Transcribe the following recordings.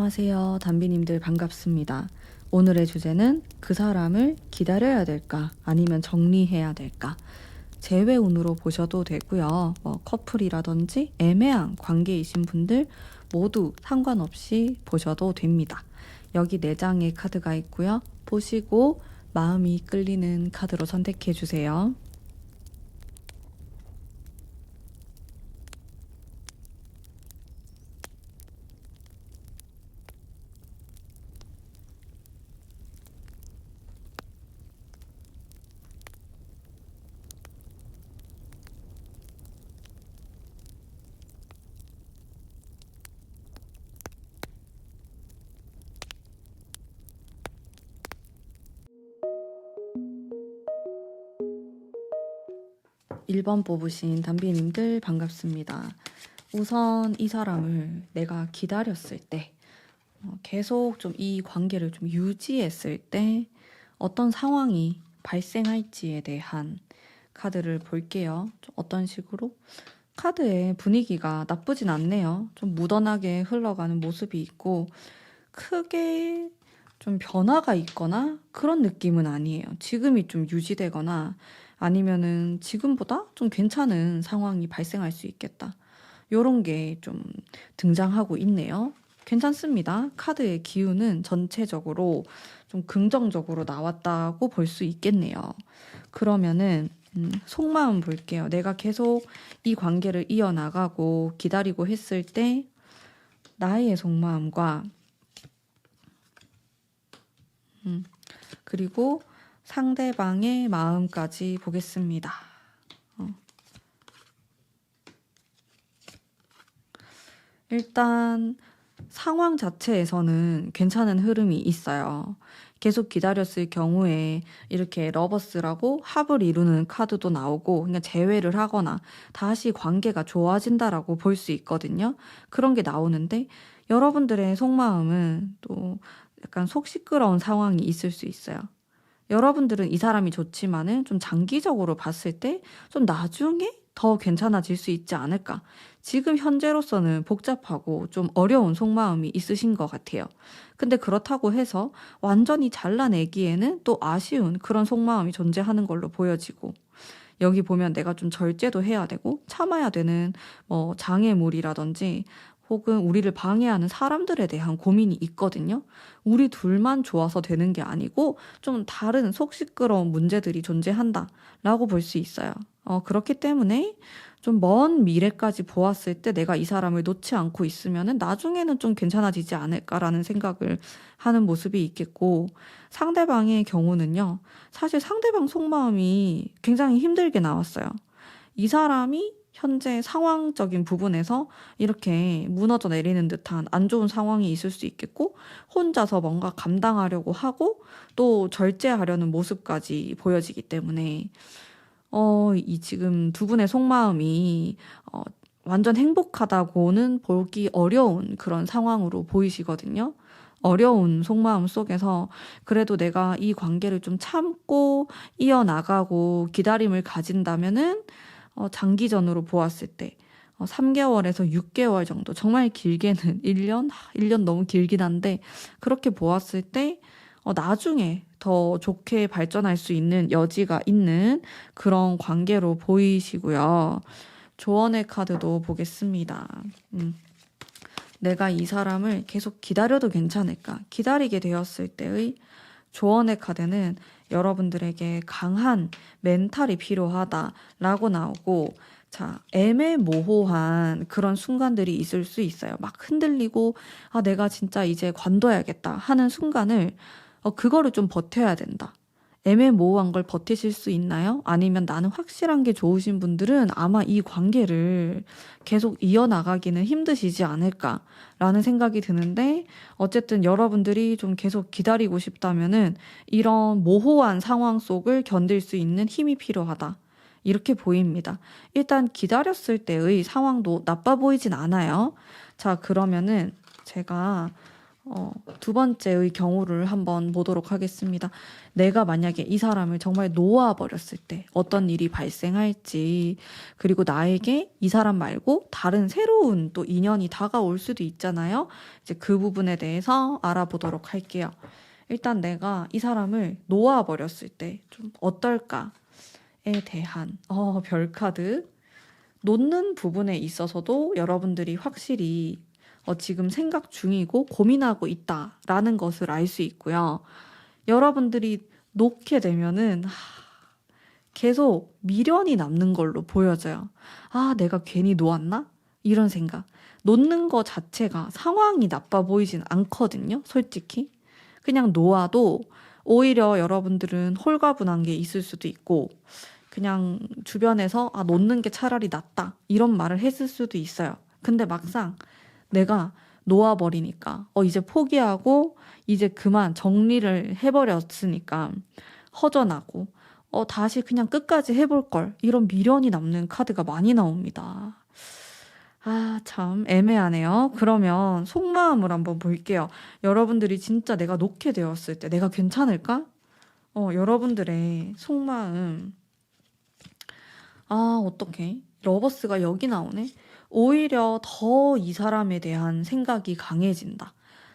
안녕하세요. 담비님들 반갑습니다. 오늘의 주제는 그 사람을 기다려야 될까? 아니면 정리해야 될까? 재회운으로 보셔도 되고요. 커플이라든지 애매한 관계이신 분들 모두 상관없이 보셔도 됩니다. 여기 4장의 카드가 있고요. 보시고 마음이 끌리는 카드로 선택해 주세요. 1번 뽑으신 담비님들 반갑습니다. 우선 이 사람을 내가 기다렸을 때 계속 좀 이 관계를 좀 유지했을 때 어떤 상황이 발생할지에 대한 카드를 볼게요. 좀 어떤 식으로? 카드의 분위기가 나쁘진 않네요. 좀 무던하게 흘러가는 모습이 있고 크게 좀 변화가 있거나 그런 느낌은 아니에요. 지금이 좀 유지되거나 아니면은 지금보다 좀 괜찮은 상황이 발생할 수 있겠다. 요런 게 좀 등장하고 있네요. 괜찮습니다. 카드의 기운은 전체적으로 좀 긍정적으로 나왔다고 볼 수 있겠네요. 그러면은 속마음 볼게요. 내가 계속 이 관계를 이어나가고 기다리고 했을 때 나의 속마음과 그리고 상대방의 마음까지 보겠습니다. 일단 상황 자체에서는 괜찮은 흐름이 있어요. 계속 기다렸을 경우에 이렇게 러버스라고 합을 이루는 카드도 나오고 그러니까 재회를 하거나 다시 관계가 좋아진다라고 볼 수 있거든요. 그런 게 나오는데 여러분들의 속마음은 또 약간 속 시끄러운 상황이 있을 수 있어요. 여러분들은 이 사람이 좋지만은 좀 장기적으로 봤을 때 좀 나중에 더 괜찮아질 수 있지 않을까. 지금 현재로서는 복잡하고 좀 어려운 속마음이 있으신 것 같아요. 근데 그렇다고 해서 완전히 잘라내기에는 또 아쉬운 그런 속마음이 존재하는 걸로 보여지고 여기 보면 내가 좀 절제도 해야 되고 참아야 되는 장애물이라든지 혹은 우리를 방해하는 사람들에 대한 고민이 있거든요. 우리 둘만 좋아서 되는 게 아니고 좀 다른 속 시끄러운 문제들이 존재한다라고 볼 수 있어요. 그렇기 때문에 좀 먼 미래까지 보았을 때 내가 이 사람을 놓지 않고 있으면은 나중에는 좀 괜찮아지지 않을까라는 생각을 하는 모습이 있겠고 상대방의 경우는요. 사실 상대방 속마음이 굉장히 힘들게 나왔어요. 이 사람이 현재 상황적인 부분에서 이렇게 무너져 내리는 듯한 안 좋은 상황이 있을 수 있겠고 혼자서 뭔가 감당하려고 하고 또 절제하려는 모습까지 보여지기 때문에 이 지금 두 분의 속마음이 완전 행복하다고는 보기 어려운 그런 상황으로 보이시거든요. 어려운 속마음 속에서 그래도 내가 이 관계를 좀 참고 이어나가고 기다림을 가진다면은 장기전으로 보았을 때 3개월에서 6개월 정도 정말 길게는 1년? 1년 너무 길긴 한데 그렇게 보았을 때 나중에 더 좋게 발전할 수 있는 여지가 있는 그런 관계로 보이시고요. 조언의 카드도 보겠습니다. 내가 이 사람을 계속 기다려도 괜찮을까? 기다리게 되었을 때의 조언의 카드는 여러분들에게 강한 멘탈이 필요하다라고 나오고 자, 애매모호한 그런 순간들이 있을 수 있어요. 막 흔들리고 내가 진짜 이제 관둬야겠다 하는 순간을 그거를 좀 버텨야 된다. 애매모호한 걸 버티실 수 있나요? 아니면 나는 확실한 게 좋으신 분들은 아마 이 관계를 계속 이어나가기는 힘드시지 않을까라는 생각이 드는데 어쨌든 여러분들이 좀 계속 기다리고 싶다면은 이런 모호한 상황 속을 견딜 수 있는 힘이 필요하다. 이렇게 보입니다. 일단 기다렸을 때의 상황도 나빠 보이진 않아요. 자, 그러면은 제가 두 번째의 경우를 한번 보도록 하겠습니다. 내가 만약에 이 사람을 정말 놓아버렸을 때 어떤 일이 발생할지, 그리고 나에게 이 사람 말고 다른 새로운 또 인연이 다가올 수도 있잖아요. 이제 그 부분에 대해서 알아보도록 할게요. 일단 내가 이 사람을 놓아버렸을 때 좀 어떨까에 대한 별 카드. 놓는 부분에 있어서도 여러분들이 확실히 지금 생각 중이고 고민하고 있다라는 것을 알 수 있고요. 여러분들이 놓게 되면은 계속 미련이 남는 걸로 보여져요. 아, 내가 괜히 놓았나? 이런 생각. 놓는 거 자체가 상황이 나빠 보이진 않거든요, 솔직히. 그냥 놓아도 오히려 여러분들은 홀가분한 게 있을 수도 있고, 그냥 주변에서 놓는 게 차라리 낫다 이런 말을 했을 수도 있어요. 근데 막상 내가 놓아버리니까 이제 포기하고 이제 그만 정리를 해버렸으니까 허전하고 다시 그냥 끝까지 해볼 걸, 이런 미련이 남는 카드가 많이 나옵니다. 참 애매하네요. 그러면 속마음을 한번 볼게요. 여러분들이 진짜 내가 놓게 되었을 때 내가 괜찮을까? 여러분들의 속마음. 어떡해. 러버스가 여기 나오네. 오히려 더 이 사람에 대한 생각이 강해진다.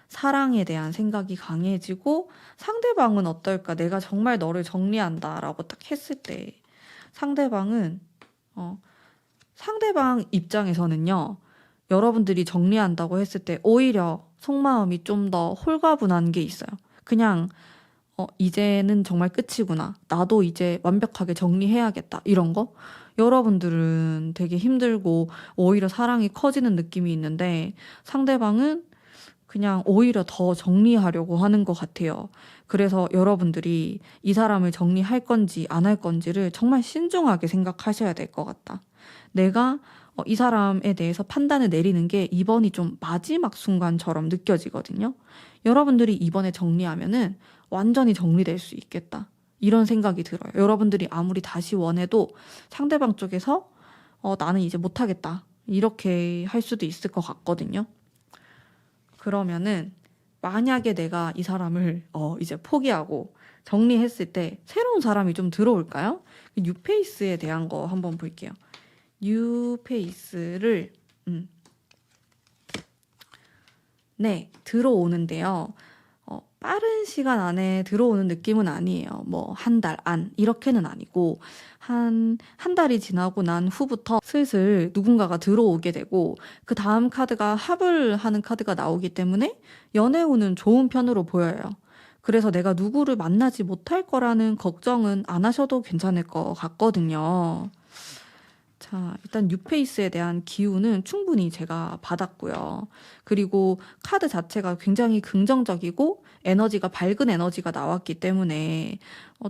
사랑에 대한 생각이 강해지고, 상대방은 어떨까? 내가 정말 너를 정리한다 라고 딱 했을 때 상대방은 상대방 입장에서는요, 여러분들이 정리한다고 했을 때 오히려 속마음이 좀 더 홀가분한 게 있어요. 그냥 이제는 정말 끝이구나. 나도 이제 완벽하게 정리해야겠다. 이런 거. 여러분들은 되게 힘들고 오히려 사랑이 커지는 느낌이 있는데, 상대방은 그냥 오히려 더 정리하려고 하는 것 같아요. 그래서 여러분들이 이 사람을 정리할 건지 안 할 건지를 정말 신중하게 생각하셔야 될 것 같다. 내가 이 사람에 대해서 판단을 내리는 게 이번이 좀 마지막 순간처럼 느껴지거든요. 여러분들이 이번에 정리하면은 완전히 정리될 수 있겠다. 이런 생각이 들어요. 여러분들이 아무리 다시 원해도 상대방 쪽에서 나는 이제 못하겠다. 이렇게 할 수도 있을 것 같거든요. 그러면은 만약에 내가 이 사람을 이제 포기하고 정리했을 때 새로운 사람이 좀 들어올까요? 뉴페이스에 대한 거 한번 볼게요. 뉴페이스를 네, 들어오는데요. 빠른 시간 안에 들어오는 느낌은 아니에요. 뭐, 한 달 안, 이렇게는 아니고, 한 달이 지나고 난 후부터 슬슬 누군가가 들어오게 되고, 그 다음 카드가 합을 하는 카드가 나오기 때문에 연애운은 좋은 편으로 보여요. 그래서 내가 누구를 만나지 못할 거라는 걱정은 안 하셔도 괜찮을 것 같거든요. 자, 일단 뉴페이스에 대한 기운은 충분히 제가 받았고요. 그리고 카드 자체가 굉장히 긍정적이고 에너지가 밝은 에너지가 나왔기 때문에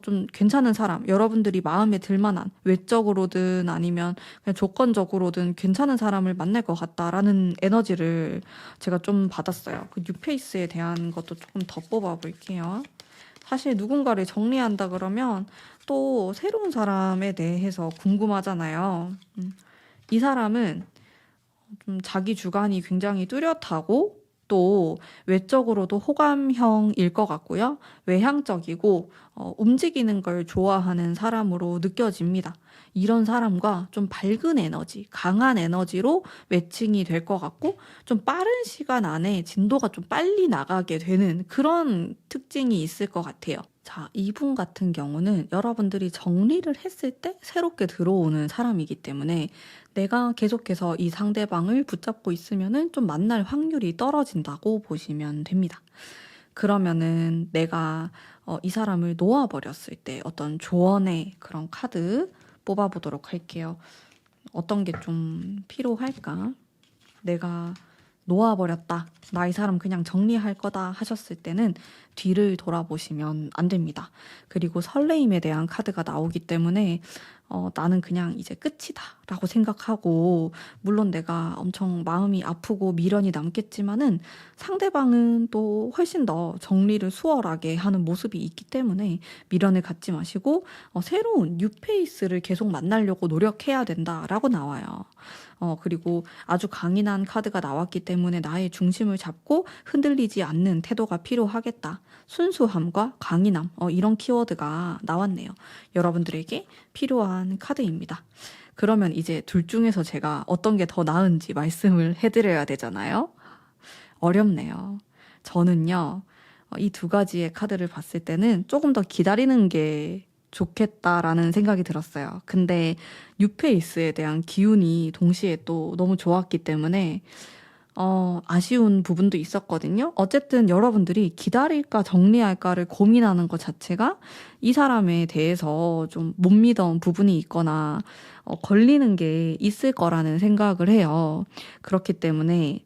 좀 괜찮은 사람, 여러분들이 마음에 들 만한, 외적으로든 아니면 그냥 조건적으로든 괜찮은 사람을 만날 것 같다라는 에너지를 제가 좀 받았어요. 그 뉴페이스에 대한 것도 조금 더 뽑아볼게요. 사실 누군가를 정리한다 그러면 또 새로운 사람에 대해서 궁금하잖아요. 이 사람은 좀 자기 주관이 굉장히 뚜렷하고 또 외적으로도 호감형일 것 같고요. 외향적이고 움직이는 걸 좋아하는 사람으로 느껴집니다. 이런 사람과 좀 밝은 에너지, 강한 에너지로 매칭이 될 것 같고, 좀 빠른 시간 안에 진도가 좀 빨리 나가게 되는 그런 특징이 있을 것 같아요. 자, 이분 같은 경우는 여러분들이 정리를 했을 때 새롭게 들어오는 사람이기 때문에 내가 계속해서 이 상대방을 붙잡고 있으면은 좀 만날 확률이 떨어진다고 보시면 됩니다. 그러면은 내가 이 사람을 놓아버렸을 때 어떤 조언의 그런 카드 뽑아보도록 할게요. 어떤 게 좀 필요할까? 내가 놓아버렸다. 나 이 사람 그냥 정리할 거다 하셨을 때는 뒤를 돌아보시면 안 됩니다. 그리고 설레임에 대한 카드가 나오기 때문에 나는 그냥 이제 끝이다 라고 생각하고, 물론 내가 엄청 마음이 아프고 미련이 남겠지만은 상대방은 또 훨씬 더 정리를 수월하게 하는 모습이 있기 때문에 미련을 갖지 마시고, 새로운 뉴페이스를 계속 만나려고 노력해야 된다라고 나와요. 그리고 아주 강인한 카드가 나왔기 때문에 나의 중심을 잡고 흔들리지 않는 태도가 필요하겠다. 순수함과 강인함, 이런 키워드가 나왔네요. 여러분들에게 필요한 카드입니다. 그러면 이제 둘 중에서 제가 어떤 게 더 나은지 말씀을 해드려야 되잖아요. 어렵네요. 저는요, 이 두 가지의 카드를 봤을 때는 조금 더 기다리는 게 좋겠다라는 생각이 들었어요. 근데 뉴페이스에 대한 기운이 동시에 또 너무 좋았기 때문에 아쉬운 부분도 있었거든요. 어쨌든 여러분들이 기다릴까 정리할까를 고민하는 것 자체가 이 사람에 대해서 좀 못 믿어온 부분이 있거나 걸리는 게 있을 거라는 생각을 해요. 그렇기 때문에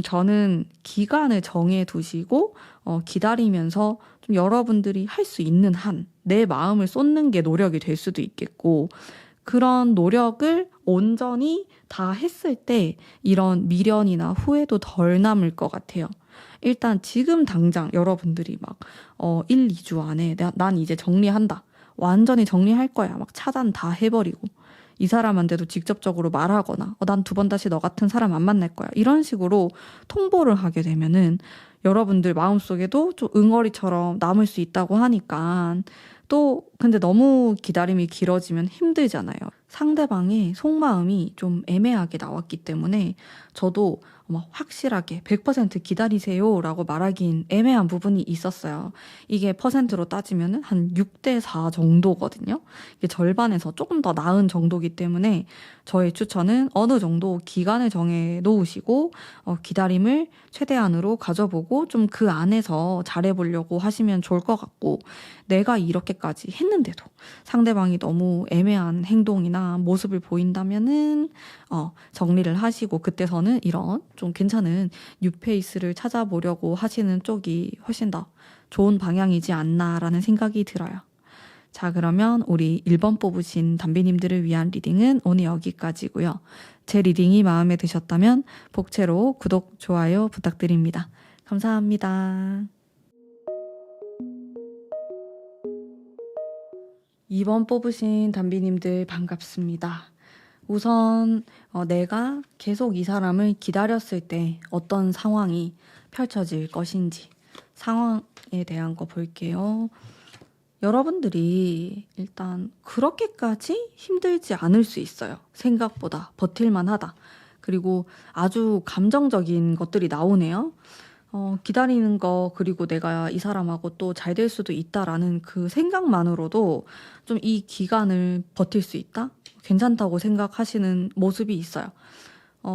저는 기간을 정해 두시고 기다리면서 좀 여러분들이 할 수 있는 한 내 마음을 쏟는 게 노력이 될 수도 있겠고, 그런 노력을 온전히 다 했을 때 이런 미련이나 후회도 덜 남을 것 같아요. 일단 지금 당장 여러분들이 막 1, 2주 안에 난 이제 정리한다. 완전히 정리할 거야. 막 차단 다 해버리고 이 사람한테도 직접적으로 말하거나 난 두 번 다시 너 같은 사람 안 만날 거야. 이런 식으로 통보를 하게 되면은 여러분들 마음속에도 좀 응어리처럼 남을 수 있다고 하니까, 또 근데 너무 기다림이 길어지면 힘들잖아요. 상대방의 속마음이 좀 애매하게 나왔기 때문에 저도 확실하게 100% 기다리세요 라고 말하긴 애매한 부분이 있었어요. 이게 퍼센트로 따지면 한 6대 4 정도거든요. 이게 절반에서 조금 더 나은 정도이기 때문에 저의 추천은 어느 정도 기간을 정해 놓으시고 기다림을 최대한으로 가져보고 좀 그 안에서 잘해보려고 하시면 좋을 것 같고, 내가 이렇게까지 했는데도 상대방이 너무 애매한 행동이나 모습을 보인다면은 정리를 하시고 그때서는 이런 좀 괜찮은 뉴페이스를 찾아보려고 하시는 쪽이 훨씬 더 좋은 방향이지 않나라는 생각이 들어요. 자, 그러면 우리 1번 뽑으신 담비님들을 위한 리딩은 오늘 여기까지고요. 제 리딩이 마음에 드셨다면 복채로 구독, 좋아요 부탁드립니다. 감사합니다. 2번 뽑으신 담비님들 반갑습니다. 우선 내가 계속 이 사람을 기다렸을 때 어떤 상황이 펼쳐질 것인지 상황에 대한 거 볼게요. 여러분들이 일단 그렇게까지 힘들지 않을 수 있어요. 생각보다 버틸만 하다. 그리고 아주 감정적인 것들이 나오네요. 기다리는 거, 그리고 내가 이 사람하고 또 잘 될 수도 있다라는 그 생각만으로도 좀 이 기간을 버틸 수 있다? 괜찮다고 생각하시는 모습이 있어요.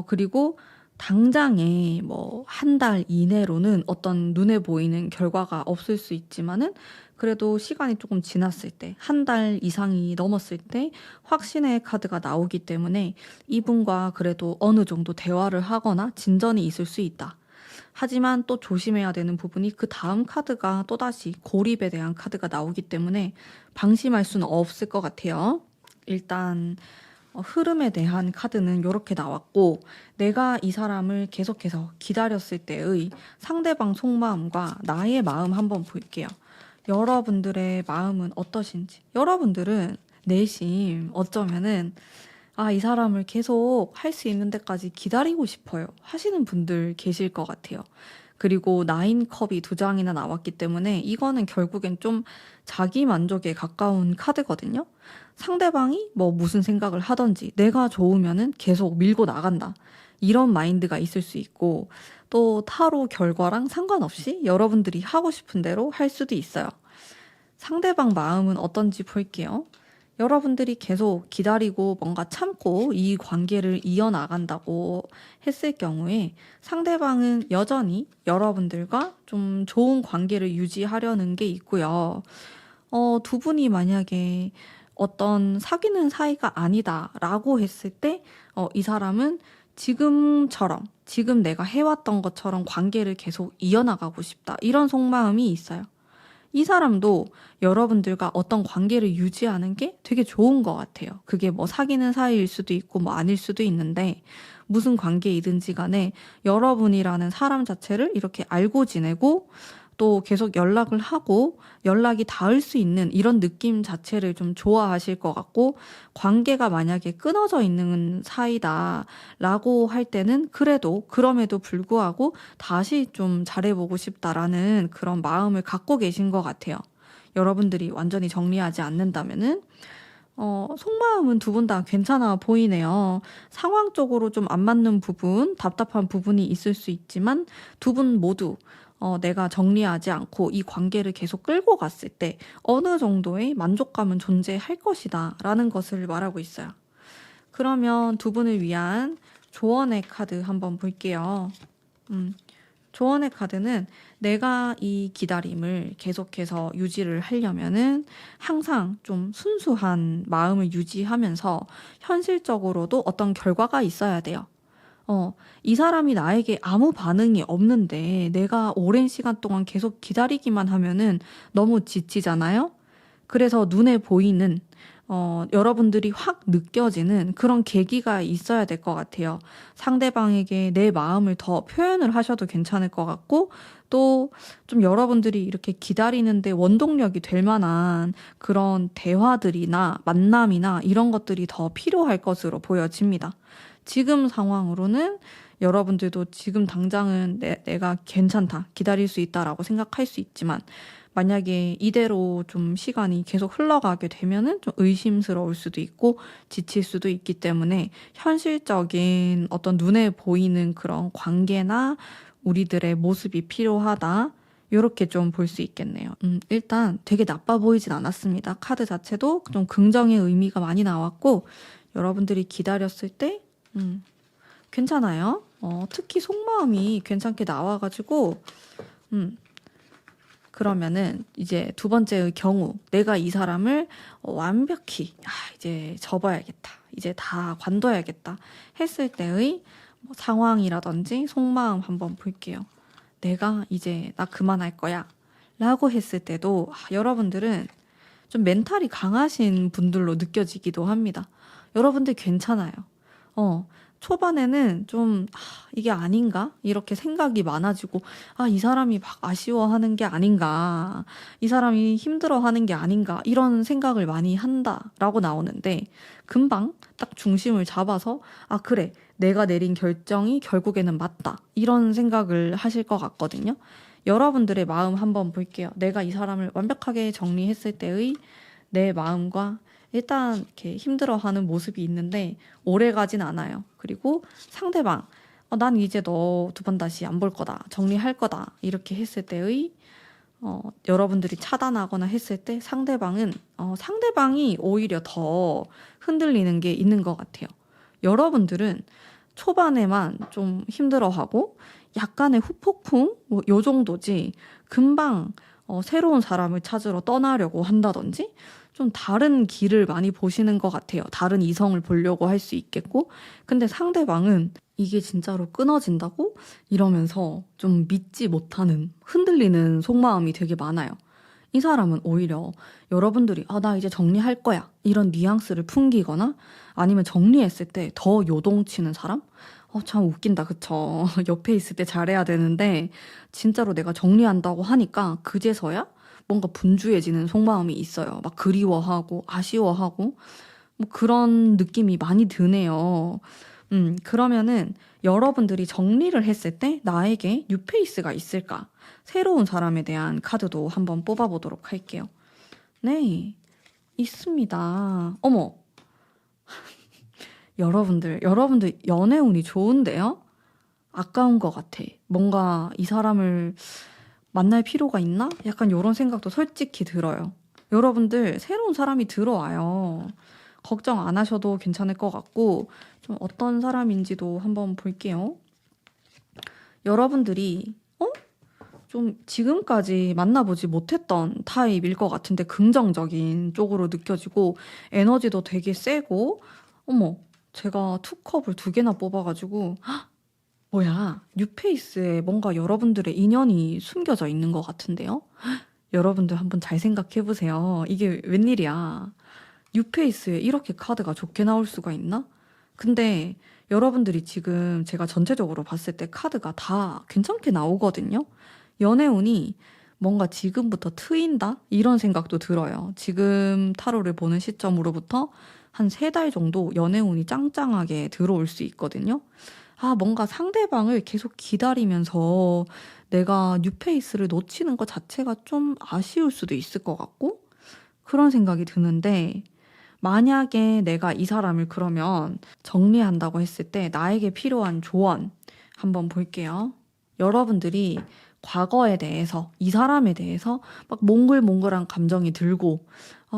그리고 당장에 뭐 한 달 이내로는 어떤 눈에 보이는 결과가 없을 수 있지만은 그래도 시간이 조금 지났을 때, 한 달 이상이 넘었을 때 확신의 카드가 나오기 때문에 이분과 그래도 어느 정도 대화를 하거나 진전이 있을 수 있다. 하지만 또 조심해야 되는 부분이 그 다음 카드가 또다시 고립에 대한 카드가 나오기 때문에 방심할 수는 없을 것 같아요. 일단 흐름에 대한 카드는 이렇게 나왔고, 내가 이 사람을 계속해서 기다렸을 때의 상대방 속마음과 나의 마음 한번 볼게요. 여러분들의 마음은 어떠신지. 여러분들은 내심 어쩌면은 이 사람을 계속 할 수 있는 데까지 기다리고 싶어요 하시는 분들 계실 것 같아요. 그리고 9컵이 2장이나 나왔기 때문에 이거는 결국엔 좀 자기 만족에 가까운 카드거든요. 상대방이 뭐 무슨 생각을 하든지 내가 좋으면은 계속 밀고 나간다. 이런 마인드가 있을 수 있고, 또 타로 결과랑 상관없이 여러분들이 하고 싶은 대로 할 수도 있어요. 상대방 마음은 어떤지 볼게요. 여러분들이 계속 기다리고 뭔가 참고 이 관계를 이어나간다고 했을 경우에 상대방은 여전히 여러분들과 좀 좋은 관계를 유지하려는 게 있고요. 두 분이 만약에 어떤 사귀는 사이가 아니다라고 했을 때 이 사람은 지금처럼, 지금 내가 해왔던 것처럼 관계를 계속 이어나가고 싶다. 이런 속마음이 있어요. 이 사람도 여러분들과 어떤 관계를 유지하는 게 되게 좋은 것 같아요. 그게 뭐 사귀는 사이일 수도 있고 뭐 아닐 수도 있는데 무슨 관계이든지 간에 여러분이라는 사람 자체를 이렇게 알고 지내고 또 계속 연락을 하고 연락이 닿을 수 있는 이런 느낌 자체를 좀 좋아하실 것 같고 관계가 만약에 끊어져 있는 사이다라고 할 때는 그래도 그럼에도 불구하고 다시 좀 잘해보고 싶다라는 그런 마음을 갖고 계신 것 같아요. 여러분들이 완전히 정리하지 않는다면은 속마음은 두 분 다 괜찮아 보이네요. 상황적으로 좀 안 맞는 부분, 답답한 부분이 있을 수 있지만 두 분 모두 내가 정리하지 않고 이 관계를 계속 끌고 갔을 때 어느 정도의 만족감은 존재할 것이다 라는 것을 말하고 있어요. 그러면 두 분을 위한 조언의 카드 한번 볼게요. 조언의 카드는 내가 이 기다림을 계속해서 유지를 하려면은 항상 좀 순수한 마음을 유지하면서 현실적으로도 어떤 결과가 있어야 돼요. 이 사람이 나에게 아무 반응이 없는데 내가 오랜 시간 동안 계속 기다리기만 하면은 너무 지치잖아요? 그래서 눈에 보이는, 여러분들이 확 느껴지는 그런 계기가 있어야 될 것 같아요. 상대방에게 내 마음을 더 표현을 하셔도 괜찮을 것 같고, 또 좀 여러분들이 이렇게 기다리는데 원동력이 될 만한 그런 대화들이나 만남이나 이런 것들이 더 필요할 것으로 보여집니다. 지금 상황으로는 여러분들도 지금 당장은 내가 괜찮다, 기다릴 수 있다라고 생각할 수 있지만 만약에 이대로 좀 시간이 계속 흘러가게 되면은 좀 의심스러울 수도 있고 지칠 수도 있기 때문에 현실적인 어떤 눈에 보이는 그런 관계나 우리들의 모습이 필요하다. 이렇게 좀 볼 수 있겠네요. 일단 되게 나빠 보이진 않았습니다. 카드 자체도 좀 긍정의 의미가 많이 나왔고 여러분들이 기다렸을 때 괜찮아요. 특히 속마음이 괜찮게 나와가지고 그러면은 이제 두 번째의 경우 내가 이 사람을 완벽히 이제 접어야겠다. 이제 다 관둬야겠다 했을 때의 뭐 상황이라든지 속마음 한번 볼게요. 내가 이제 나 그만할 거야 라고 했을 때도 여러분들은 좀 멘탈이 강하신 분들로 느껴지기도 합니다. 여러분들 괜찮아요. 초반에는 좀, 이게 아닌가? 이렇게 생각이 많아지고, 이 사람이 막 아쉬워하는 게 아닌가? 이 사람이 힘들어하는 게 아닌가? 이런 생각을 많이 한다라고 나오는데, 금방 딱 중심을 잡아서, 그래. 내가 내린 결정이 결국에는 맞다. 이런 생각을 하실 것 같거든요. 여러분들의 마음 한번 볼게요. 내가 이 사람을 완벽하게 정리했을 때의 내 마음과 일단 이렇게 힘들어하는 모습이 있는데 오래 가진 않아요. 그리고 상대방, 난 이제 너 두 번 다시 안 볼 거다. 정리할 거다. 이렇게 했을 때의 여러분들이 차단하거나 했을 때 상대방이 오히려 더 흔들리는 게 있는 것 같아요. 여러분들은 초반에만 좀 힘들어하고 약간의 후폭풍 뭐 요 정도지 금방 새로운 사람을 찾으러 떠나려고 한다든지 좀 다른 길을 많이 보시는 것 같아요. 다른 이성을 보려고 할 수 있겠고 근데 상대방은 이게 진짜로 끊어진다고? 이러면서 좀 믿지 못하는 흔들리는 속마음이 되게 많아요. 이 사람은 오히려 여러분들이 나 이제 정리할 거야 이런 뉘앙스를 풍기거나 아니면 정리했을 때 더 요동치는 사람? 참 웃긴다 그쵸? 옆에 있을 때 잘해야 되는데 진짜로 내가 정리한다고 하니까 그제서야 뭔가 분주해지는 속마음이 있어요. 막 그리워하고 아쉬워하고 뭐 그런 느낌이 많이 드네요. 그러면은 여러분들이 정리를 했을 때 나에게 뉴페이스가 있을까? 새로운 사람에 대한 카드도 한번 뽑아보도록 할게요. 네, 있습니다. 어머, 여러분들 연애운이 좋은데요? 아까운 것 같아. 뭔가 이 사람을 만날 필요가 있나? 약간 이런 생각도 솔직히 들어요. 여러분들 새로운 사람이 들어와요. 걱정 안 하셔도 괜찮을 것 같고 좀 어떤 사람인지도 한번 볼게요. 여러분들이 좀 지금까지 만나보지 못했던 타입일 것 같은데 긍정적인 쪽으로 느껴지고 에너지도 되게 세고 어머 제가 투컵을 두 개나 뽑아가지고 뭐야 뉴페이스에 뭔가 여러분들의 인연이 숨겨져 있는 것 같은데요? 여러분들 한번 잘 생각해 보세요. 이게 웬일이야. 뉴페이스에 이렇게 카드가 좋게 나올 수가 있나? 근데 여러분들이 지금 제가 전체적으로 봤을 때 카드가 다 괜찮게 나오거든요. 연애운이 뭔가 지금부터 트인다? 이런 생각도 들어요. 지금 타로를 보는 시점으로부터 한 3달 정도 연애운이 짱짱하게 들어올 수 있거든요. 아, 뭔가 상대방을 계속 기다리면서 내가 뉴페이스를 놓치는 것 자체가 좀 아쉬울 수도 있을 것 같고, 그런 생각이 드는데, 만약에 내가 이 사람을 그러면 정리한다고 했을 때 나에게 필요한 조언 한번 볼게요. 여러분들이 과거에 대해서, 이 사람에 대해서 막 몽글몽글한 감정이 들고,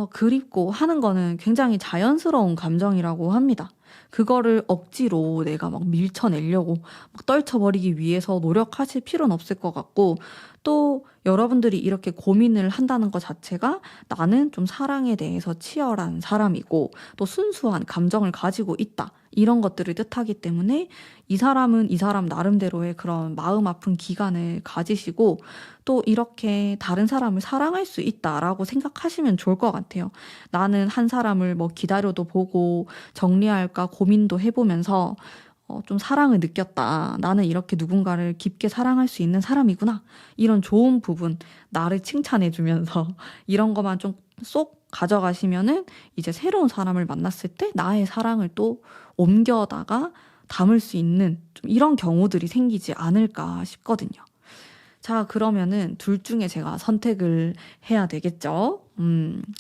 그립고 하는 거는 굉장히 자연스러운 감정이라고 합니다. 그거를 억지로 내가 막 밀쳐내려고 막 떨쳐버리기 위해서 노력하실 필요는 없을 것 같고, 또 여러분들이 이렇게 고민을 한다는 것 자체가 나는 좀 사랑에 대해서 치열한 사람이고 또 순수한 감정을 가지고 있다. 이런 것들을 뜻하기 때문에 이 사람은 이 사람 나름대로의 그런 마음 아픈 기간을 가지시고 또 이렇게 다른 사람을 사랑할 수 있다라고 생각하시면 좋을 것 같아요. 나는 한 사람을 뭐 기다려도 보고 정리할까 고민도 해보면서 좀 사랑을 느꼈다. 나는 이렇게 누군가를 깊게 사랑할 수 있는 사람이구나. 이런 좋은 부분, 나를 칭찬해주면서 이런 것만 좀 쏙 가져가시면은 이제 새로운 사람을 만났을 때 나의 사랑을 또 옮겨다가 담을 수 있는 좀 이런 경우들이 생기지 않을까 싶거든요. 자, 그러면은 둘 중에 제가 선택을 해야 되겠죠?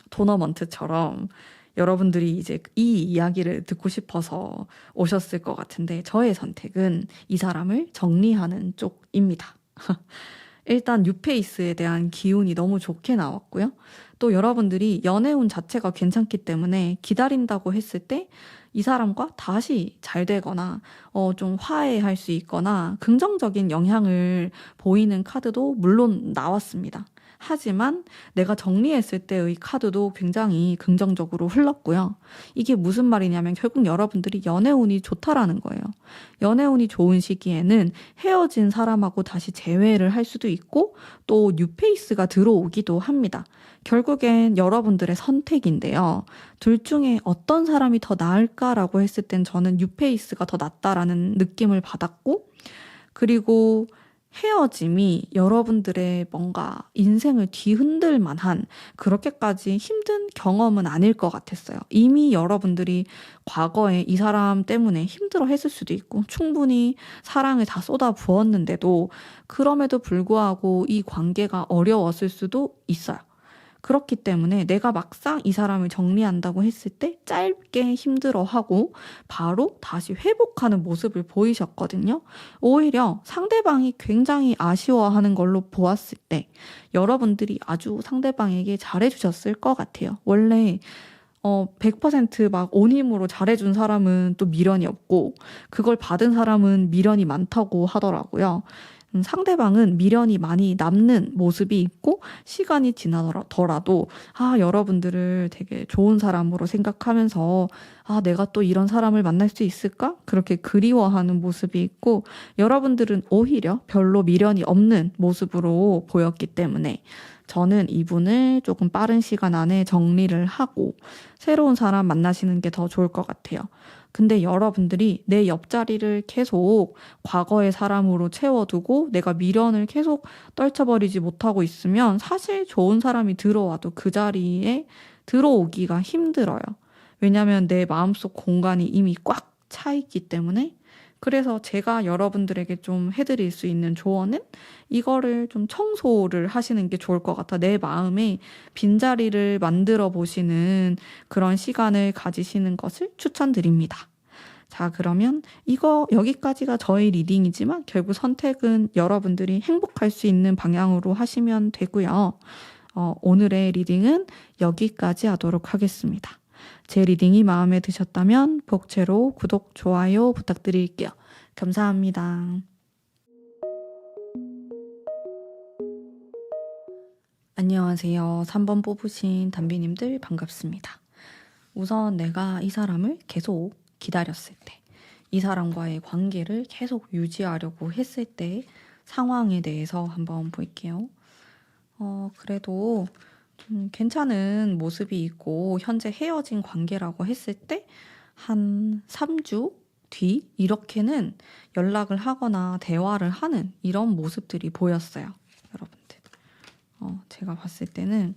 토너먼트처럼. 여러분들이 이제 이 이야기를 듣고 싶어서 오셨을 것 같은데, 저의 선택은 이 사람을 정리하는 쪽입니다. 일단 뉴페이스에 대한 기운이 너무 좋게 나왔고요. 또 여러분들이 연애운 자체가 괜찮기 때문에 기다린다고 했을 때 이 사람과 다시 잘 되거나 좀 화해할 수 있거나 긍정적인 영향을 보이는 카드도 물론 나왔습니다. 하지만 내가 정리했을 때의 카드도 굉장히 긍정적으로 흘렀고요. 이게 무슨 말이냐면 결국 여러분들이 연애운이 좋다라는 거예요. 연애운이 좋은 시기에는 헤어진 사람하고 다시 재회를 할 수도 있고 또 뉴페이스가 들어오기도 합니다. 결국엔 여러분들의 선택인데요. 둘 중에 어떤 사람이 더 나을까라고 했을 땐 저는 뉴페이스가 더 낫다라는 느낌을 받았고, 그리고 헤어짐이 여러분들의 뭔가 인생을 뒤흔들 만한 그렇게까지 힘든 경험은 아닐 것 같았어요. 이미 여러분들이 과거에 이 사람 때문에 힘들어 했을 수도 있고, 충분히 사랑을 다 쏟아 부었는데도, 그럼에도 불구하고 이 관계가 어려웠을 수도 있어요. 그렇기 때문에 내가 막상 이 사람을 정리한다고 했을 때 짧게 힘들어하고 바로 다시 회복하는 모습을 보이셨거든요. 오히려 상대방이 굉장히 아쉬워하는 걸로 보았을 때 여러분들이 아주 상대방에게 잘해주셨을 것 같아요. 원래 100%막 온 힘으로 잘해준 사람은 또 미련이 없고 그걸 받은 사람은 미련이 많다고 하더라고요. 상대방은 미련이 많이 남는 모습이 있고 시간이 지나더라도 여러분들을 되게 좋은 사람으로 생각하면서 내가 또 이런 사람을 만날 수 있을까? 그렇게 그리워하는 모습이 있고 여러분들은 오히려 별로 미련이 없는 모습으로 보였기 때문에 저는 이분을 조금 빠른 시간 안에 정리를 하고 새로운 사람 만나시는 게 더 좋을 것 같아요. 근데 여러분들이 내 옆자리를 계속 과거의 사람으로 채워두고 내가 미련을 계속 떨쳐버리지 못하고 있으면 사실 좋은 사람이 들어와도 그 자리에 들어오기가 힘들어요. 왜냐면 내 마음속 공간이 이미 꽉 차 있기 때문에. 그래서 제가 여러분들에게 좀 해드릴 수 있는 조언은 이거를 좀 청소를 하시는 게 좋을 것 같아. 내 마음에 빈자리를 만들어 보시는 그런 시간을 가지시는 것을 추천드립니다. 자, 그러면 이거 여기까지가 저의 리딩이지만 결국 선택은 여러분들이 행복할 수 있는 방향으로 하시면 되고요. 오늘의 리딩은 여기까지 하도록 하겠습니다. 제 리딩이 마음에 드셨다면 복채로 구독, 좋아요 부탁드릴게요. 감사합니다. 안녕하세요. 3번 뽑으신 담비님들 반갑습니다. 우선 내가 이 사람을 계속 기다렸을 때, 이 사람과의 관계를 계속 유지하려고 했을 때 상황에 대해서 한번 볼게요. 그래도 좀 괜찮은 모습이 있고 현재 헤어진 관계라고 했을 때 한 3주 뒤 이렇게는 연락을 하거나 대화를 하는 이런 모습들이 보였어요. 여러분들. 제가 봤을 때는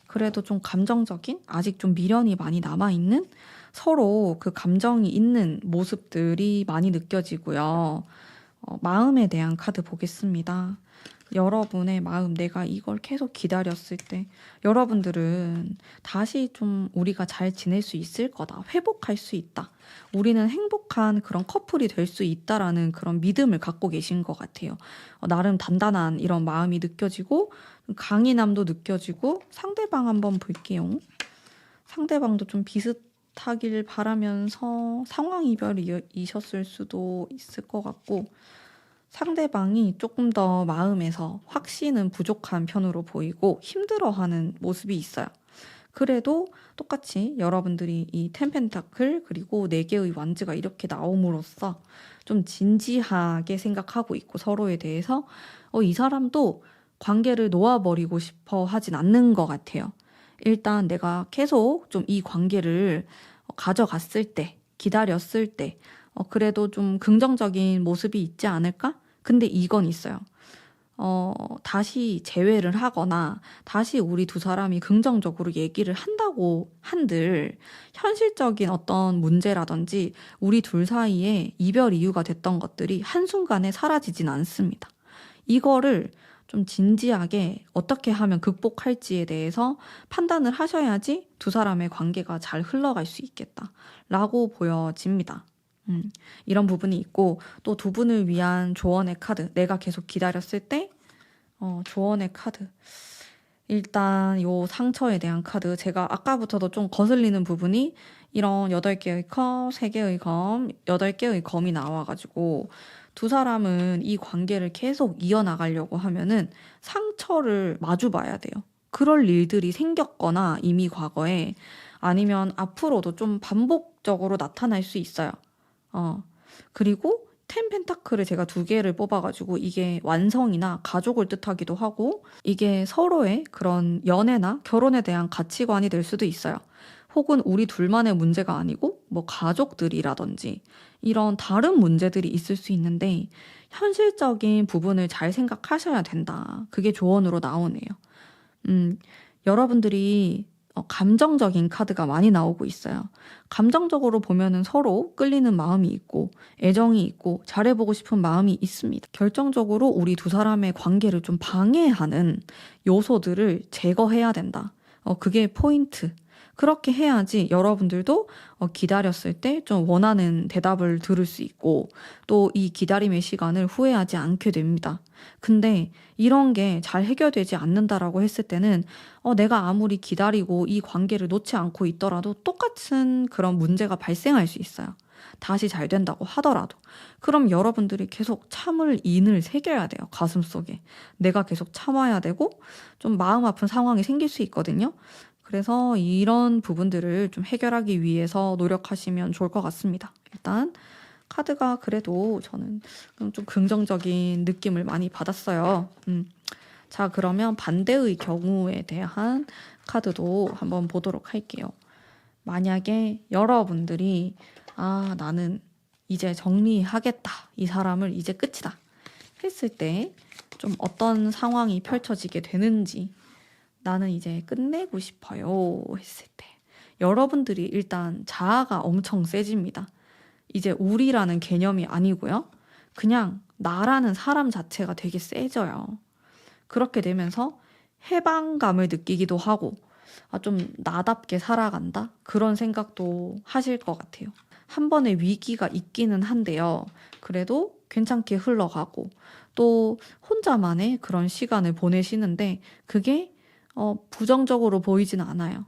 그래도 좀 감정적인 아직 좀 미련이 많이 남아있는 서로 그 감정이 있는 모습들이 많이 느껴지고요. 마음에 대한 카드 보겠습니다. 여러분의 마음, 내가 이걸 계속 기다렸을 때 여러분들은 다시 좀 우리가 잘 지낼 수 있을 거다. 회복할 수 있다. 우리는 행복한 그런 커플이 될 수 있다라는 그런 믿음을 갖고 계신 것 같아요. 나름 단단한 이런 마음이 느껴지고 강인함도 느껴지고 상대방 한번 볼게요. 상대방도 좀 비슷하길 바라면서 상황 이별이셨을 수도 있을 것 같고 상대방이 조금 더 마음에서 확신은 부족한 편으로 보이고 힘들어하는 모습이 있어요. 그래도 똑같이 여러분들이 이 텐펜타클 그리고 4개의 완즈가 이렇게 나옴으로써 좀 진지하게 생각하고 있고 서로에 대해서 이 사람도 관계를 놓아버리고 싶어 하진 않는 것 같아요. 일단 내가 계속 좀 이 관계를 가져갔을 때, 기다렸을 때, 그래도 좀 긍정적인 모습이 있지 않을까? 근데 이건 있어요. 다시 재회를 하거나 다시 우리 두 사람이 긍정적으로 얘기를 한다고 한들 현실적인 어떤 문제라든지 우리 둘 사이에 이별 이유가 됐던 것들이 한순간에 사라지진 않습니다. 이거를 좀 진지하게 어떻게 하면 극복할지에 대해서 판단을 하셔야지 두 사람의 관계가 잘 흘러갈 수 있겠다라고 보여집니다. 이런 부분이 있고 또 두 분을 위한 조언의 카드, 내가 계속 기다렸을 때 조언의 카드. 일단 요 상처에 대한 카드, 제가 아까부터도 좀 거슬리는 부분이 이런 8개의 컵, 3개의 검, 8개의 검이 나와가지고 두 사람은 이 관계를 계속 이어나가려고 하면은 상처를 마주 봐야 돼요. 그럴 일들이 생겼거나 이미 과거에 아니면 앞으로도 좀 반복적으로 나타날 수 있어요. 그리고 텐 펜타클을 제가 2개를 뽑아가지고 이게 완성이나 가족을 뜻하기도 하고 이게 서로의 그런 연애나 결혼에 대한 가치관이 될 수도 있어요. 혹은 우리 둘만의 문제가 아니고 뭐 가족들이라든지 이런 다른 문제들이 있을 수 있는데 현실적인 부분을 잘 생각하셔야 된다. 그게 조언으로 나오네요. 여러분들이 감정적인 카드가 많이 나오고 있어요. 감정적으로 보면은 서로 끌리는 마음이 있고 애정이 있고 잘해보고 싶은 마음이 있습니다. 결정적으로 우리 두 사람의 관계를 좀 방해하는 요소들을 제거해야 된다. 그게 포인트. 그렇게 해야지 여러분들도 기다렸을 때 좀 원하는 대답을 들을 수 있고 또 이 기다림의 시간을 후회하지 않게 됩니다. 근데 이런 게 잘 해결되지 않는다라고 했을 때는 내가 아무리 기다리고 이 관계를 놓지 않고 있더라도 똑같은 그런 문제가 발생할 수 있어요. 다시 잘 된다고 하더라도. 그럼 여러분들이 계속 참을 인을 새겨야 돼요. 가슴속에. 내가 계속 참아야 되고 좀 마음 아픈 상황이 생길 수 있거든요. 그래서 이런 부분들을 좀 해결하기 위해서 노력하시면 좋을 것 같습니다. 일단 카드가 그래도 저는 좀 긍정적인 느낌을 많이 받았어요. 자, 그러면 반대의 경우에 대한 카드도 한번 보도록 할게요. 만약에 여러분들이 나는 이제 정리하겠다. 이 사람을 이제 끝이다. 했을 때 좀 어떤 상황이 펼쳐지게 되는지 나는 이제 끝내고 싶어요 했을 때 여러분들이 일단 자아가 엄청 세집니다. 이제 우리라는 개념이 아니고요. 그냥 나라는 사람 자체가 되게 세져요. 그렇게 되면서 해방감을 느끼기도 하고 좀 나답게 살아간다? 그런 생각도 하실 것 같아요. 한 번의 위기가 있기는 한데요. 그래도 괜찮게 흘러가고 또 혼자만의 그런 시간을 보내시는데 그게 부정적으로 보이진 않아요.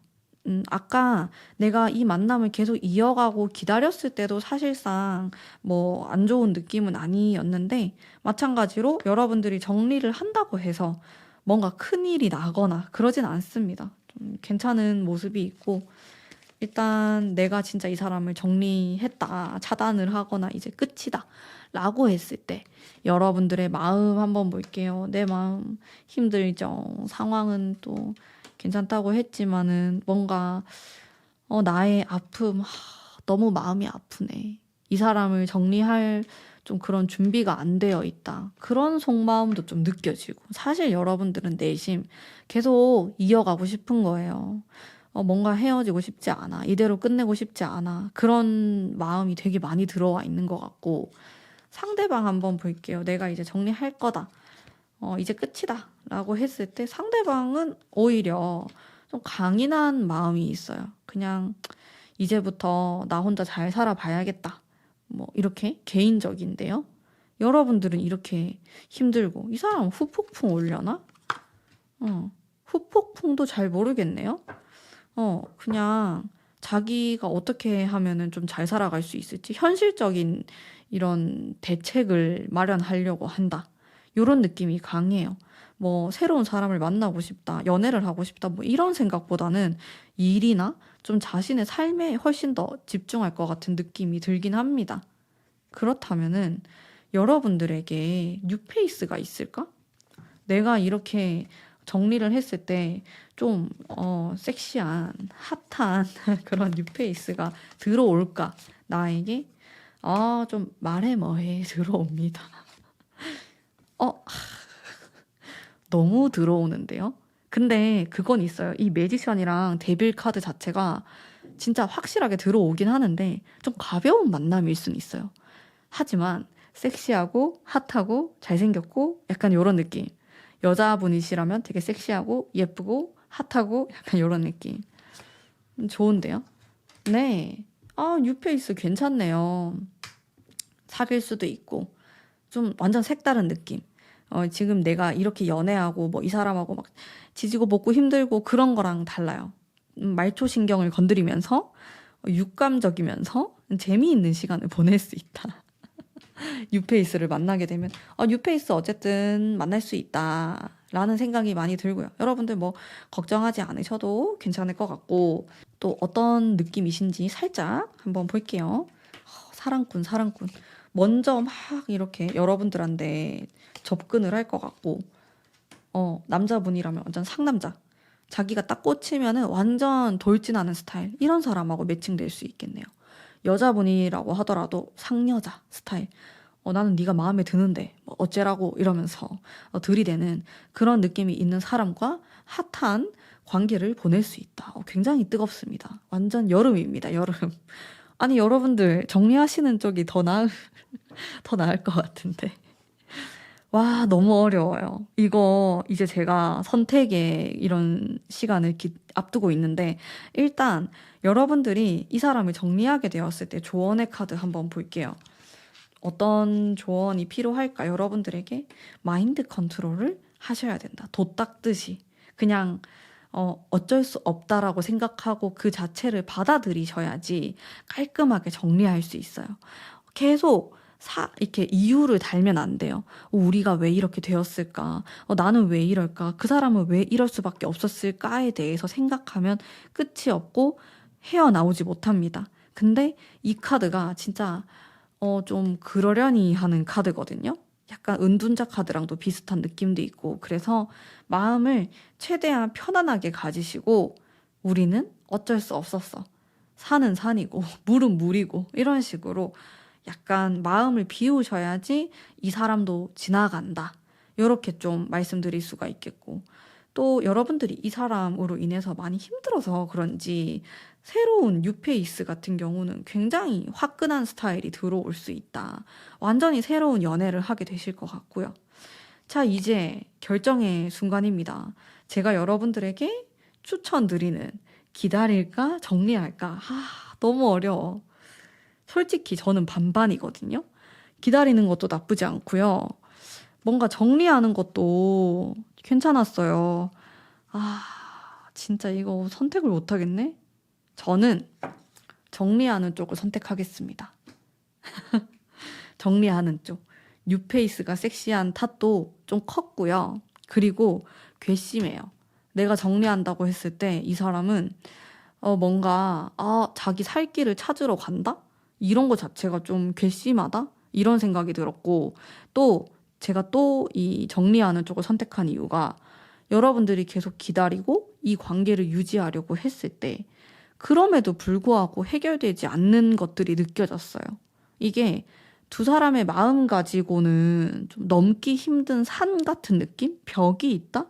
아까 내가 이 만남을 계속 이어가고 기다렸을 때도 사실상 뭐 안 좋은 느낌은 아니었는데 마찬가지로 여러분들이 정리를 한다고 해서 뭔가 큰일이 나거나 그러진 않습니다. 좀 괜찮은 모습이 있고 일단 내가 진짜 이 사람을 정리했다, 차단을 하거나 이제 끝이다 라고 했을 때 여러분들의 마음 한번 볼게요. 내 마음 힘들죠. 상황은 또 괜찮다고 했지만은 뭔가 나의 아픔, 너무 마음이 아프네. 이 사람을 정리할 좀 그런 준비가 안 되어 있다. 그런 속마음도 좀 느껴지고. 사실 여러분들은 내심 계속 이어가고 싶은 거예요. 뭔가 헤어지고 싶지 않아. 이대로 끝내고 싶지 않아. 그런 마음이 되게 많이 들어와 있는 것 같고. 상대방 한번 볼게요. 내가 이제 정리할 거다. 이제 끝이다. 라고 했을 때 상대방은 오히려 좀 강인한 마음이 있어요. 그냥 이제부터 나 혼자 잘 살아봐야겠다. 뭐 이렇게 개인적인데요. 여러분들은 이렇게 힘들고 이 사람 후폭풍 올려나? 후폭풍도 잘 모르겠네요. 그냥 자기가 어떻게 하면은 좀 잘 살아갈 수 있을지 현실적인 이런 대책을 마련하려고 한다. 이런 느낌이 강해요. 뭐 새로운 사람을 만나고 싶다, 연애를 하고 싶다, 뭐 이런 생각보다는 일이나 좀 자신의 삶에 훨씬 더 집중할 것 같은 느낌이 들긴 합니다. 그렇다면은 여러분들에게 뉴페이스가 있을까? 내가 이렇게 정리를 했을 때 좀 섹시한 핫한 그런 뉴페이스가 들어올까? 나에게 좀 말해 뭐해 들어옵니다. 어, 너무 들어오는데요? 근데 그건 있어요. 이 매지션이랑 데빌 카드 자체가 진짜 확실하게 들어오긴 하는데 좀 가벼운 만남일 순 있어요. 하지만 섹시하고 핫하고 잘생겼고 약간 이런 느낌. 여자분이시라면 되게 섹시하고 예쁘고 핫하고 약간 이런 느낌. 좋은데요? 네. 뉴페이스 괜찮네요. 사귈 수도 있고 좀 완전 색다른 느낌. 지금 내가 이렇게 연애하고 뭐 이 사람하고 막 지지고 볶고 힘들고 그런 거랑 달라요. 말초 신경을 건드리면서 육감적이면서 재미있는 시간을 보낼 수 있다. 뉴페이스를 만나게 되면 뉴페이스 어쨌든 만날 수 있다 라는 생각이 많이 들고요. 여러분들 뭐 걱정하지 않으셔도 괜찮을 것 같고 또 어떤 느낌이신지 살짝 한번 볼게요. 사랑꾼 사랑꾼 먼저 막 이렇게 여러분들한테 접근을 할 것 같고 남자분이라면 완전 상남자 자기가 딱 꽂히면은 완전 돌진하는 스타일 이런 사람하고 매칭될 수 있겠네요. 여자분이라고 하더라도 상여자 스타일 나는 네가 마음에 드는데 뭐 어째라고 이러면서 들이대는 그런 느낌이 있는 사람과 핫한 관계를 보낼 수 있다. 굉장히 뜨겁습니다. 완전 여름입니다. 여름. 아니 여러분들 정리하시는 쪽이 더 나을 것 같은데. 와, 너무 어려워요. 이거 이제 제가 선택에 이런 시간을 앞두고 있는데, 일단 여러분들이 이 사람을 정리하게 되었을 때 조언의 카드 한번 볼게요. 어떤 조언이 필요할까? 여러분들에게 마인드 컨트롤을 하셔야 된다. 도 닦듯이. 그냥 어쩔 수 없다라고 생각하고 그 자체를 받아들이셔야지 깔끔하게 정리할 수 있어요. 계속 이렇게 이유를 달면 안 돼요. 우리가 왜 이렇게 되었을까? 나는 왜 이럴까? 그 사람은 왜 이럴 수밖에 없었을까에 대해서 생각하면 끝이 없고 헤어나오지 못합니다. 근데 이 카드가 진짜 좀 그러려니 하는 카드거든요. 약간 은둔자 카드랑도 비슷한 느낌도 있고 그래서 마음을 최대한 편안하게 가지시고 우리는 어쩔 수 없었어. 산은 산이고 물은 물이고 이런 식으로 약간 마음을 비우셔야지 이 사람도 지나간다. 이렇게 좀 말씀드릴 수가 있겠고 또 여러분들이 이 사람으로 인해서 많이 힘들어서 그런지 새로운 뉴페이스 같은 경우는 굉장히 화끈한 스타일이 들어올 수 있다. 완전히 새로운 연애를 하게 되실 것 같고요. 자, 이제 결정의 순간입니다. 제가 여러분들에게 추천드리는 기다릴까 정리할까? 너무 어려워. 솔직히 저는 반반이거든요. 기다리는 것도 나쁘지 않고요. 뭔가 정리하는 것도 괜찮았어요. 진짜 이거 선택을 못하겠네? 저는 정리하는 쪽을 선택하겠습니다. 정리하는 쪽. 뉴페이스가 섹시한 탓도 좀 컸고요. 그리고 괘씸해요. 내가 정리한다고 했을 때 이 사람은 뭔가, 자기 살 길을 찾으러 간다? 이런 거 자체가 좀 괘씸하다? 이런 생각이 들었고, 또, 제가 또 이 정리하는 쪽을 선택한 이유가 여러분들이 계속 기다리고 이 관계를 유지하려고 했을 때, 그럼에도 불구하고 해결되지 않는 것들이 느껴졌어요. 이게 두 사람의 마음 가지고는 좀 넘기 힘든 산 같은 느낌? 벽이 있다?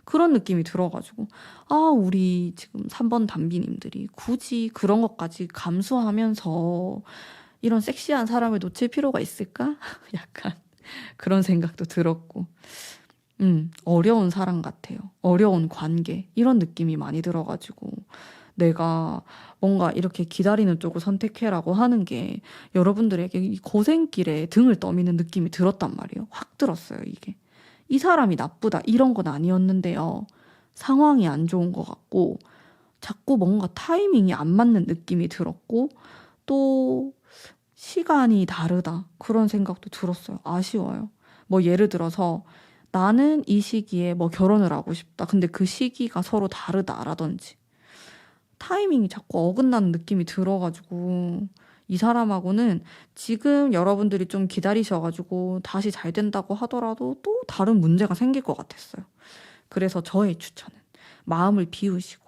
그런 느낌이 들어가지고, 우리 지금 3번 담비님들이 굳이 그런 것까지 감수하면서 이런 섹시한 사람을 놓칠 필요가 있을까? 약간 그런 생각도 들었고, 어려운 사랑 같아요. 어려운 관계. 이런 느낌이 많이 들어가지고, 내가 뭔가 이렇게 기다리는 쪽을 선택해라고 하는 게 여러분들에게 이 고생길에 등을 떠미는 느낌이 들었단 말이에요. 확 들었어요, 이게. 이 사람이 나쁘다, 이런 건 아니었는데요. 상황이 안 좋은 것 같고, 자꾸 뭔가 타이밍이 안 맞는 느낌이 들었고, 또 시간이 다르다. 그런 생각도 들었어요. 아쉬워요. 뭐 예를 들어서 나는 이 시기에 뭐 결혼을 하고 싶다. 근데 그 시기가 서로 다르다라든지. 타이밍이 자꾸 어긋나는 느낌이 들어가지고 이 사람하고는 지금 여러분들이 좀 기다리셔가지고 다시 잘 된다고 하더라도 또 다른 문제가 생길 것 같았어요. 그래서 저의 추천은 마음을 비우시고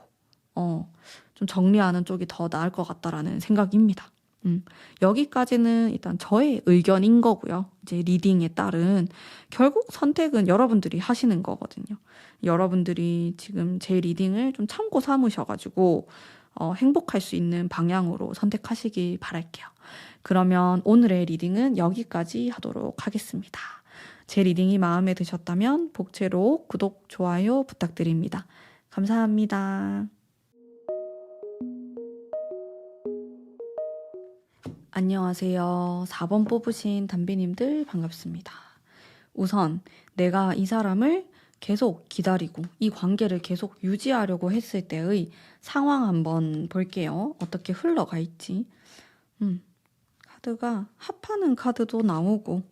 좀 정리하는 쪽이 더 나을 것 같다라는 생각입니다. 여기까지는 일단 저의 의견인 거고요. 이제 리딩에 따른 결국 선택은 여러분들이 하시는 거거든요. 여러분들이 지금 제 리딩을 좀 참고 삼으셔가지고 행복할 수 있는 방향으로 선택하시기 바랄게요. 그러면 오늘의 리딩은 여기까지 하도록 하겠습니다. 제 리딩이 마음에 드셨다면 복채로 구독, 좋아요 부탁드립니다. 감사합니다. 안녕하세요. 4번 뽑으신 담비님들 반갑습니다. 우선 내가 이 사람을 계속 기다리고 이 관계를 계속 유지하려고 했을 때의 상황 한번 볼게요. 어떻게 흘러가 있지? 카드가 합하는 카드도 나오고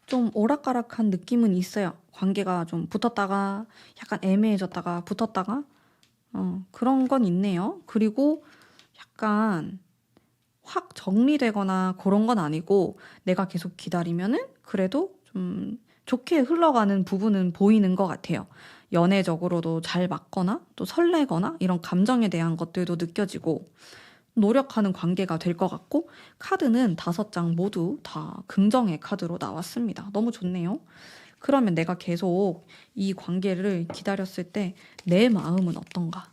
좀 오락가락한 느낌은 있어요. 관계가 좀 붙었다가 약간 애매해졌다가 붙었다가 그런 건 있네요. 그리고 약간 확 정리되거나 그런 건 아니고 내가 계속 기다리면은 그래도 좀 좋게 흘러가는 부분은 보이는 것 같아요. 연애적으로도 잘 맞거나 또 설레거나 이런 감정에 대한 것들도 느껴지고 노력하는 관계가 될 것 같고 카드는 5장 모두 다 긍정의 카드로 나왔습니다. 너무 좋네요. 그러면 내가 계속 이 관계를 기다렸을 때 내 마음은 어떤가?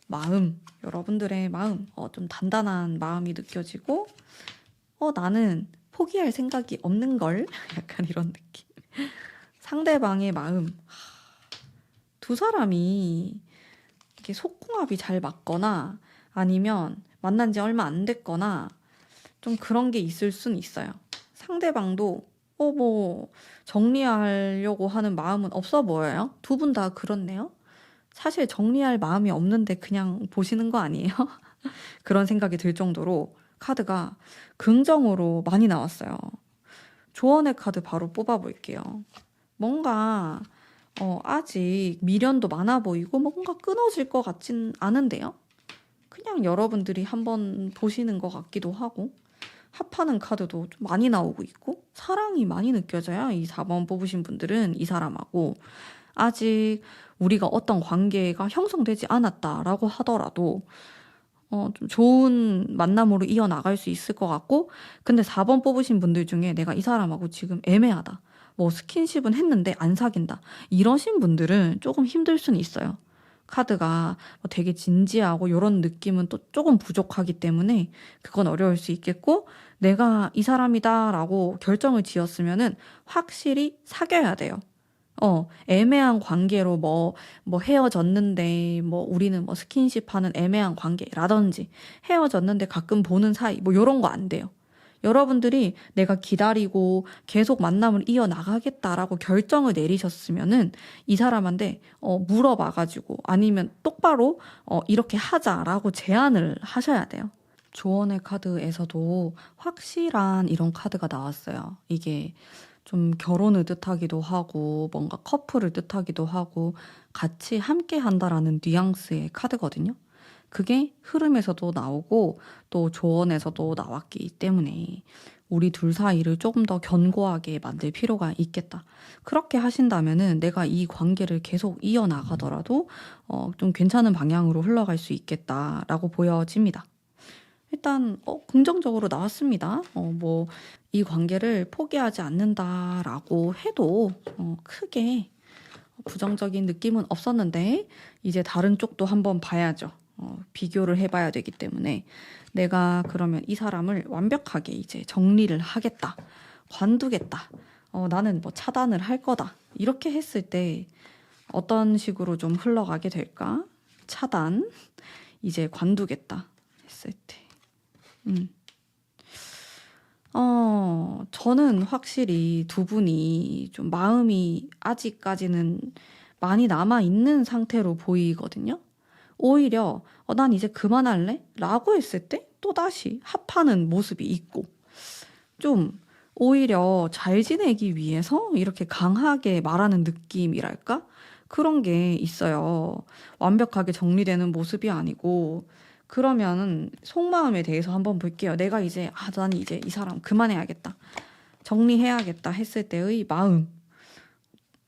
마음, 여러분들의 마음, 좀 단단한 마음이 느껴지고, 나는 포기할 생각이 없는 걸? 약간 이런 느낌. 상대방의 마음. 두 사람이 이렇게 속궁합이 잘 맞거나 아니면 만난 지 얼마 안 됐거나 좀 그런 게 있을 순 있어요. 상대방도 뭐 정리하려고 하는 마음은 없어 보여요. 두 분 다 그렇네요. 사실 정리할 마음이 없는데 그냥 보시는 거 아니에요? 그런 생각이 들 정도로 카드가 긍정으로 많이 나왔어요. 조언의 카드 바로 뽑아볼게요. 뭔가 아직 미련도 많아 보이고 뭔가 끊어질 것 같진 않은데요? 그냥 여러분들이 한번 보시는 것 같기도 하고 합하는 카드도 좀 많이 나오고 있고 사랑이 많이 느껴져요. 이 4번 뽑으신 분들은 이 사람하고 아직 우리가 어떤 관계가 형성되지 않았다라고 하더라도 좀 좋은 만남으로 이어나갈 수 있을 것 같고 근데 4번 뽑으신 분들 중에 내가 이 사람하고 지금 애매하다. 뭐 스킨십은 했는데 안 사귄다. 이러신 분들은 조금 힘들 수는 있어요. 카드가 뭐 되게 진지하고 이런 느낌은 또 조금 부족하기 때문에 그건 어려울 수 있겠고 내가 이 사람이다라고 결정을 지었으면은 확실히 사귀어야 돼요. 애매한 관계로 뭐 헤어졌는데, 뭐 우리는 뭐 스킨십 하는 애매한 관계라든지, 헤어졌는데 가끔 보는 사이, 뭐 요런 거 안 돼요. 여러분들이 내가 기다리고 계속 만남을 이어나가겠다라고 결정을 내리셨으면은 이 사람한테 물어봐가지고 아니면 똑바로 이렇게 하자라고 제안을 하셔야 돼요. 조언의 카드에서도 확실한 이런 카드가 나왔어요. 이게 좀 결혼을 뜻하기도 하고 뭔가 커플을 뜻하기도 하고 같이 함께 한다라는 뉘앙스의 카드거든요. 그게 흐름에서도 나오고 또 조언에서도 나왔기 때문에 우리 둘 사이를 조금 더 견고하게 만들 필요가 있겠다. 그렇게 하신다면은 내가 이 관계를 계속 이어나가더라도 좀 괜찮은 방향으로 흘러갈 수 있겠다라고 보여집니다. 일단 긍정적으로 나왔습니다. 뭐 이 관계를 포기하지 않는다라고 해도 크게 부정적인 느낌은 없었는데 이제 다른 쪽도 한번 봐야죠. 비교를 해봐야 되기 때문에 내가 그러면 이 사람을 완벽하게 이제 정리를 하겠다, 관두겠다, 나는 뭐 차단을 할 거다 이렇게 했을 때 어떤 식으로 좀 흘러가게 될까? 차단, 이제 관두겠다 했을 때. 저는 확실히 두 분이 좀 마음이 아직까지는 많이 남아있는 상태로 보이거든요. 오히려, 난 이제 그만할래? 라고 했을 때 또다시 합하는 모습이 있고, 좀 오히려 잘 지내기 위해서 이렇게 강하게 말하는 느낌이랄까? 그런 게 있어요. 완벽하게 정리되는 모습이 아니고, 그러면 속마음에 대해서 한번 볼게요. 내가 이제, 난 이제 이 사람 그만해야겠다. 정리해야겠다 했을 때의 마음.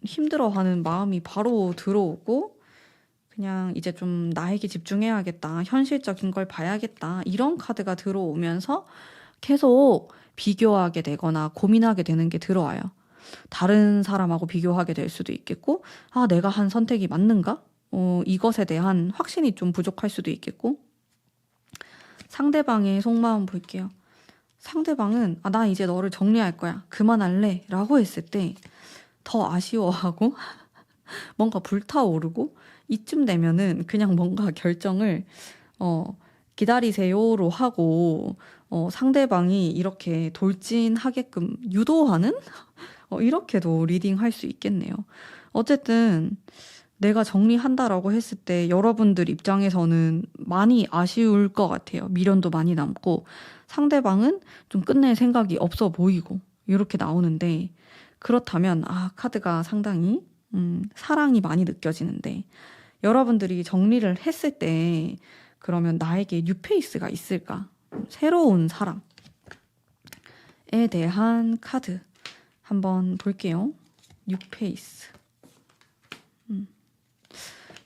힘들어하는 마음이 바로 들어오고, 그냥 이제 좀 나에게 집중해야겠다. 현실적인 걸 봐야겠다. 이런 카드가 들어오면서 계속 비교하게 되거나 고민하게 되는 게 들어와요. 다른 사람하고 비교하게 될 수도 있겠고, 내가 한 선택이 맞는가? 이것에 대한 확신이 좀 부족할 수도 있겠고, 상대방의 속마음 볼게요. 상대방은 나 이제 너를 정리할 거야. 그만할래. 라고 했을 때 더 아쉬워하고 뭔가 불타오르고 이쯤 되면은 그냥 뭔가 결정을 기다리세요로 하고 상대방이 이렇게 돌진하게끔 유도하는 이렇게도 리딩할 수 있겠네요. 어쨌든 내가 정리한다라고 했을 때 여러분들 입장에서는 많이 아쉬울 것 같아요. 미련도 많이 남고 상대방은 좀 끝낼 생각이 없어 보이고 이렇게 나오는데 그렇다면 카드가 상당히 사랑이 많이 느껴지는데 여러분들이 정리를 했을 때 그러면 나에게 뉴페이스가 있을까? 새로운 사랑에 대한 카드 한번 볼게요. 뉴페이스.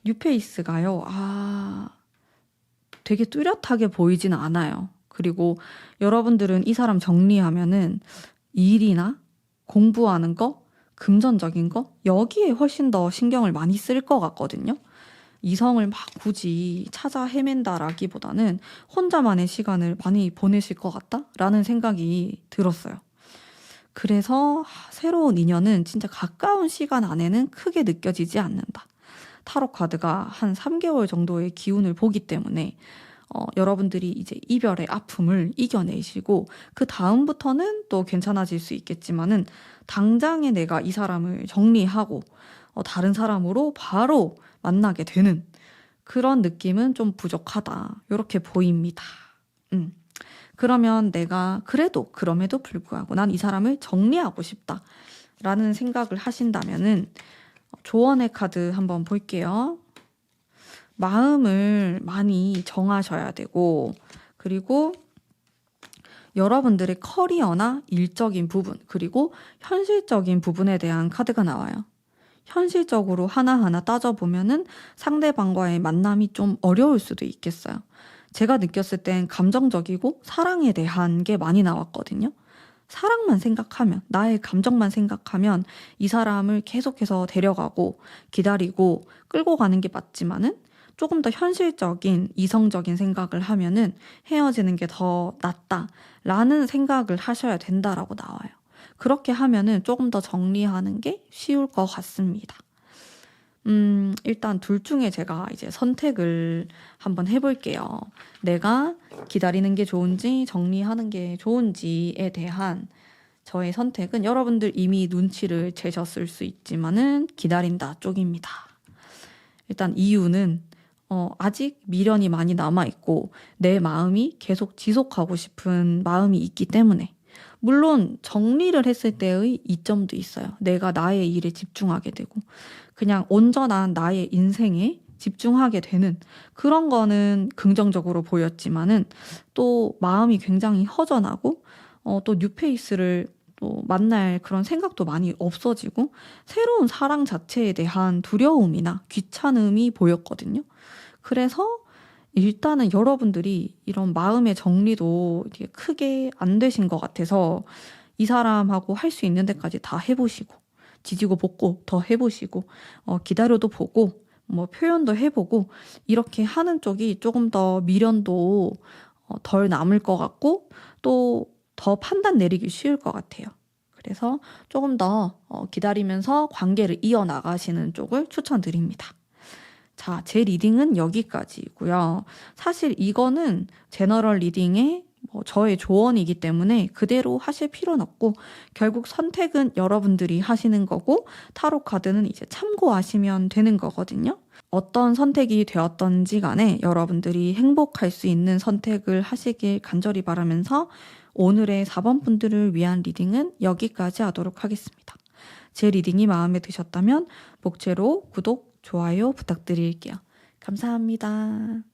뉴페이스가요. 되게 뚜렷하게 보이진 않아요. 그리고 여러분들은 이 사람 정리하면은 일이나 공부하는 거, 금전적인 거 여기에 훨씬 더 신경을 많이 쓸 것 같거든요. 이성을 막 굳이 찾아 헤맨다라기보다는 혼자만의 시간을 많이 보내실 것 같다라는 생각이 들었어요. 그래서 새로운 인연은 진짜 가까운 시간 안에는 크게 느껴지지 않는다. 타로 카드가 한 3개월 정도의 기운을 보기 때문에 여러분들이 이제 이별의 아픔을 이겨내시고 그 다음부터는 또 괜찮아질 수 있겠지만은 당장에 내가 이 사람을 정리하고 다른 사람으로 바로 만나게 되는 그런 느낌은 좀 부족하다. 이렇게 보입니다. 그러면 내가 그럼에도 불구하고 난 이 사람을 정리하고 싶다. 라는 생각을 하신다면은 조언의 카드 한번 볼게요. 마음을 많이 정하셔야 되고 그리고 여러분들의 커리어나 일적인 부분 그리고 현실적인 부분에 대한 카드가 나와요. 현실적으로 하나하나 따져보면은 상대방과의 만남이 좀 어려울 수도 있겠어요. 제가 느꼈을 땐 감정적이고 사랑에 대한 게 많이 나왔거든요. 사랑만 생각하면, 나의 감정만 생각하면 이 사람을 계속해서 데려가고 기다리고 끌고 가는 게 맞지만은 조금 더 현실적인 이성적인 생각을 하면은 헤어지는 게 더 낫다라는 생각을 하셔야 된다라고 나와요. 그렇게 하면은 조금 더 정리하는 게 쉬울 것 같습니다. 일단 둘 중에 제가 이제 선택을 한번 해볼게요. 내가 기다리는 게 좋은지 정리하는 게 좋은지에 대한 저의 선택은 여러분들 이미 눈치를 채셨을 수 있지만은 기다린다 쪽입니다. 일단 이유는 아직 미련이 많이 남아있고 내 마음이 계속 지속하고 싶은 마음이 있기 때문에 물론 정리를 했을 때의 이점도 있어요. 내가 나의 일에 집중하게 되고 그냥 온전한 나의 인생에 집중하게 되는 그런 거는 긍정적으로 보였지만은 또 마음이 굉장히 허전하고 또 뉴페이스를 또 만날 그런 생각도 많이 없어지고 새로운 사랑 자체에 대한 두려움이나 귀찮음이 보였거든요. 그래서 일단은 여러분들이 이런 마음의 정리도 이게 크게 안 되신 것 같아서 이 사람하고 할 수 있는 데까지 다 해보시고 지지고 볶고 더 해보시고 기다려도 보고 뭐 표현도 해보고 이렇게 하는 쪽이 조금 더 미련도 덜 남을 것 같고 또 더 판단 내리기 쉬울 것 같아요. 그래서 조금 더 기다리면서 관계를 이어나가시는 쪽을 추천드립니다. 자, 제 리딩은 여기까지고요. 사실 이거는 제너럴 리딩의 저의 조언이기 때문에 그대로 하실 필요는 없고 결국 선택은 여러분들이 하시는 거고 타로 카드는 이제 참고하시면 되는 거거든요. 어떤 선택이 되었던지 간에 여러분들이 행복할 수 있는 선택을 하시길 간절히 바라면서 오늘의 4번 분들을 위한 리딩은 여기까지 하도록 하겠습니다. 제 리딩이 마음에 드셨다면 목채로 구독, 좋아요 부탁드릴게요. 감사합니다.